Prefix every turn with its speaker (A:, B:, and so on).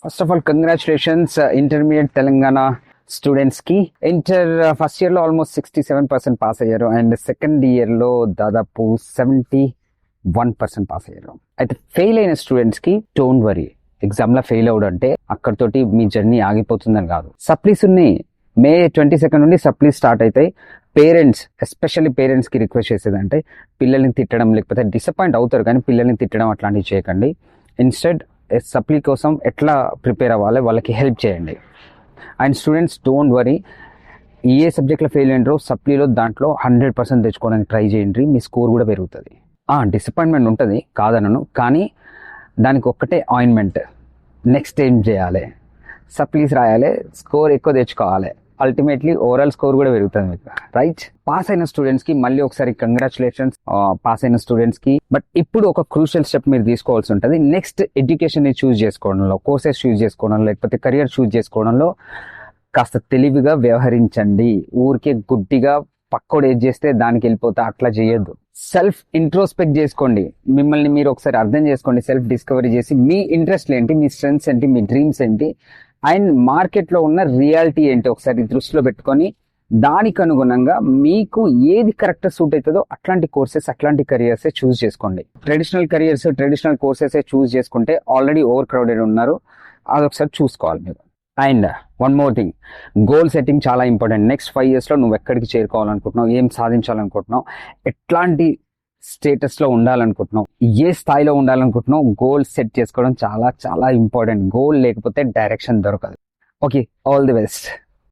A: First of all congratulations intermediate Telangana students కి. Inter first year లో almost 67% pass అయ్యారు and second year లో దాదాపు 71% పాస్ అయ్యారు. అయితే ఫెయిల్ అయిన స్టూడెంట్స్ కి డోంట్ వరీ, ఎగ్జామ్ లో ఫెయిల్ అవడం అంటే అక్కడితోటి మీ జర్నీ ఆగిపోతుందని కాదు. సప్లీస్ ఉన్నాయి, May 22 నుండి సప్లీస్ స్టార్ట్ అవుతాయి. పేరెంట్స్, ఎస్పెషల్లీ పేరెంట్స్ కి రిక్వెస్ట్ చేసేదంటే పిల్లల్ని తిట్టడం లేకపోతే డిసప్పాయింట్ అవుతారు కానీ పిల్లల్ని తిట్టడం అట్లాంటివి చేయకండి. ఇన్స్టెడ్ సప్లీ కోసం ఎట్లా ప్రిపేర్ అవ్వాలి వాళ్ళకి హెల్ప్ చేయండి. అండ్ స్టూడెంట్స్ డోంట్ వరీ, ఏ సబ్జెక్ట్లో ఫెయిల్ అయినరో సప్లీలో దాంట్లో 100% తెచ్చుకోవడానికి ట్రై చేయండి, మీ స్కోర్ కూడా పెరుగుతుంది. డిసప్పాయింట్మెంట్ ఉంటుంది కాదనను, కానీ దానికి ఒక్కటే ఆయింట్మెంట్, నెక్స్ట్ ఏం చేయాలి, సప్లీస్ రాయాలి, స్కోర్ ఎక్కువ తెచ్చుకోవాలి, అల్టిమేట్లీ ఓవరాల్ స్కోర్ కూడా పెరుగుతుంది మీకు, రైట్? పాస్ అయిన స్టూడెంట్స్ కి మళ్ళీ ఒకసారి కంగ్రాచులేషన్స్ పాస్ అయిన స్టూడెంట్స్ కి. బట్ ఇప్పుడు ఒక క్రూషియల్ స్టెప్ మీరు తీసుకోవాల్సి ఉంటుంది. నెక్స్ట్ ఎడ్యుకేషన్ ని చూస్ చేసుకోవడంలో, కోర్సెస్ చూస్ చేసుకోవడంలో, లేకపోతే కెరియర్ చూస్ చేసుకోవడంలో కాస్త తెలివిగా వ్యవహరించండి. ఊరికే గుడ్డిగా పక్కోడు ఏది చేస్తే దానికి వెళ్ళిపోతా అట్లా చేయొద్దు. సెల్ఫ్ ఇంట్రోస్పెక్ట్ చేసుకోండి, మిమ్మల్ని మీరు ఒకసారి అర్థం చేసుకోండి, సెల్ఫ్ డిస్కవరీ చేసి మీ ఇంట్రెస్ట్ ఏంటి, మీ స్ట్రెంగ్స్ ఏంటి, మీ డ్రీమ్స్ ఏంటి అండ్ మార్కెట్లో ఉన్న రియాలిటీ ఏంటి ఒకసారి దృష్టిలో పెట్టుకొని దానికి అనుగుణంగా మీకు ఏది కరెక్ట్ సూట్ అవుతుందో అట్లాంటి కోర్సెస్, అట్లాంటి కెరియర్సే చూస్ చేసుకోండి. ట్రెడిషనల్ కెరియర్స్, ట్రెడిషనల్ కోర్సెస్ చూస్ చేసుకుంటే ఆల్రెడీ ఓవర్ క్రౌడెడ్ ఉన్నారు, అదొకసారి చూసుకోవాలి మీరు. And one more thing, goal setting చాలా ఇంపార్టెంట్. నెక్స్ట్ 5 yearsలో నువ్వు ఎక్కడికి చేరుకోవాలనుకుంటున్నావు, ఏం సాధించాలనుకుంటున్నావు, ఎట్లాంటి స్టేటస్లో ఉండాలనుకుంటున్నావు, ఏ స్థాయిలో ఉండాలనుకుంటున్నావు, గోల్ సెట్ చేసుకోవడం చాలా చాలా ఇంపార్టెంట్. గోల్ లేకపోతే డైరెక్షన్ దొరకదు. Okay, all the best.